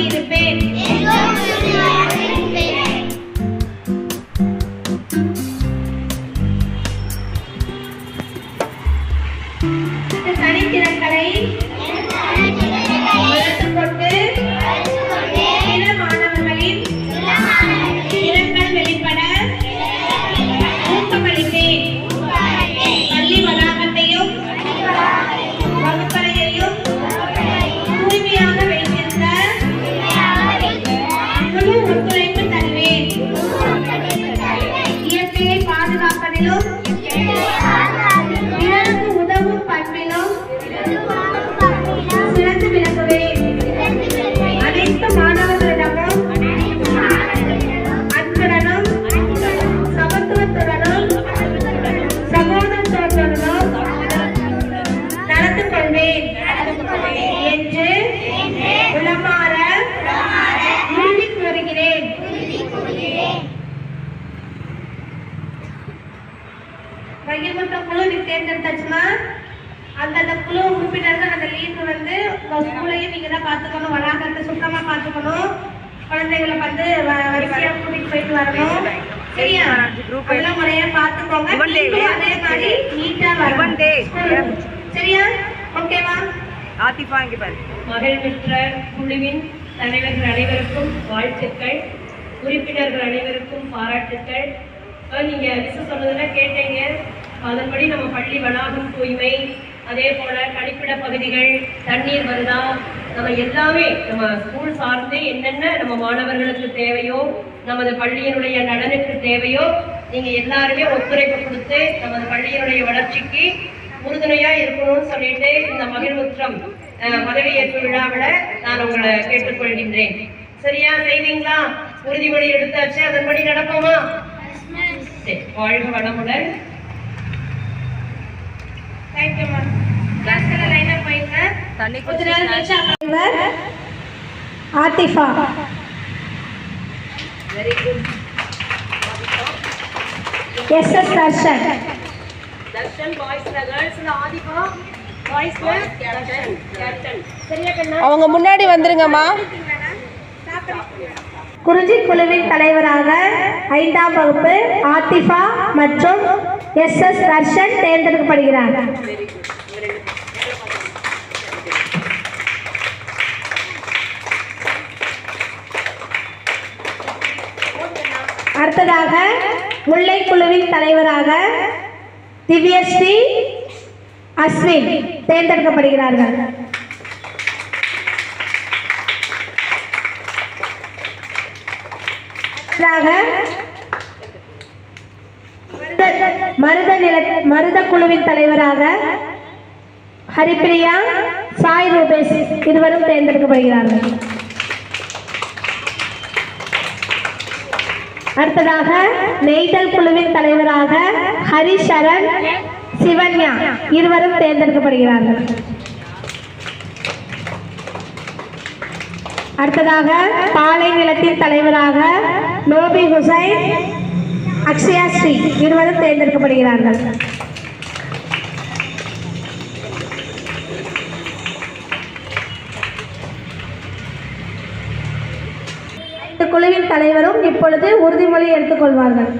இருப்பேன். தனித்திறன்களை வளர்த்துக்கொண்டு சில மாணவர்களின் திறன்கள் வெளிப்பட ஊக்கமளித்தேன். பள்ளி வளாகத்தையும் வகுப்பறையையும் தூய்மையாக வைத்திருக்க முழு ஒத்துழைப்பு தருவேன். இயற்கையை பாதுகாப்பதிலும் பிறருக்கு உதவும் பண்பிலும் சிறந்து விளங்குவேன். அனைத்து மாணவர்களிடமும் அன்புடனும் சமத்துவத்துடனும் சகோதரத்துடனும் நடந்து கொள்வேன் என்று உளமாற உறுதி கூறுகிறேன். பகிர்முத்த குழு நீ தேர்ந்தெடுத்தாச்சுமா, அந்த குழு உறுப்பினர்கள் அந்த லீடர் வந்து ஸ்கூலையும் நீங்க தான் பார்த்துக்கணும், வளாகத்தை சுத்தமா பார்த்துக்கணும், குழந்தைகளை வந்து வரிசையா கூட்டிட்டு போயிட்டு வரணும். சரியா? அதெல்லாம் முறையா பார்த்துக்கோங்க. அதே மாதிரி நீட்டா வரணும். சரியா? ஓகேவா? ஆதிஃபா இங்க பாரு. மகிழ்வுற்ற குழுவின் தலைவர்கள் அனைவருக்கும் வாழ்த்துக்கள், உறுப்பினர்கள் அனைவருக்கும் பாராட்டுக்கள். நீங்க மிஸ் சொன்னதெல்லாம் கேட்டீங்க. அதன்படி நம்ம பள்ளி வளாகம் தூய்மை, அதே போல கழிப்பிட பகுதிகள், தண்ணீர் வருதா, நம்ம எல்லாமே நம்ம ஸ்கூல் சார்ந்து என்னென்ன நம்ம மாணவர்களுக்கு தேவையோ, நமது பள்ளியினுடைய நலனுக்கு தேவையோ, நீங்க எல்லாருமே ஒத்துழைப்பு கொடுத்து நமது பள்ளியினுடைய வளர்ச்சிக்கு உறுதுணையா இருக்கணும்னு சொல்லிட்டு இந்த மகிழ்வுற்றம் பதவியேற்பு விழாவில் நான் உங்களை கேட்டுக்கொள்கின்றேன். சரியா? செய்வீங்களா? உறுதிமொழி எடுத்தாச்சு, அதன்படி நடப்போமா? சரி, வாழ்க வளமுடன். Aadhifa. Very good. SS Darshan. Darshan பாய்ஸ்ல, கேர்ள்ஸ்ல ஆதிஃபா, பாய்ஸ்ல தர்ஷன். கேப்டன். சரியா கண்ணா? அவங்க முன்னாடி வந்துருங்கம்மா. குறிஞ்சி குழுவின் தலைவராக 5ஆம் வகுப்பு ஆதிஃபா மற்றும் எஸ்எஸ் தர்ஷன் தேர்ந்தெடுக்கப்படுகிறார். அடுத்ததாக முல்லை குழுவின் தலைவராக திவ்யஸ்ரீ அஸ்வின் தேர்ந்தெடுக்கப்படுகிறார்கள். மருத குழுவின் தலைவராக ஹரிப்பிரியா, சாய் ரூபேஷ் இருவரும் தேர்ந்தெடுக்கப்படுகிறார்கள். அடுத்ததாக நெய்தல் குழுவின் தலைவராக ஹரிசரண், சிவன்யா இருவரும் தேர்ந்தெடுக்கப்படுகிறார்கள். அடுத்ததாக பாலை நிலத்தின் தலைவராக நோபி ஹுசைன், அக்ஷயா ஸ்ரீ இருவரும் தேர்ந்தெடுக்கப்படுகிறார்கள். இந்த குழுவின் தலைவரும் இப்பொழுது உறுதிமொழி எடுத்துக் கொள்வார்கள்.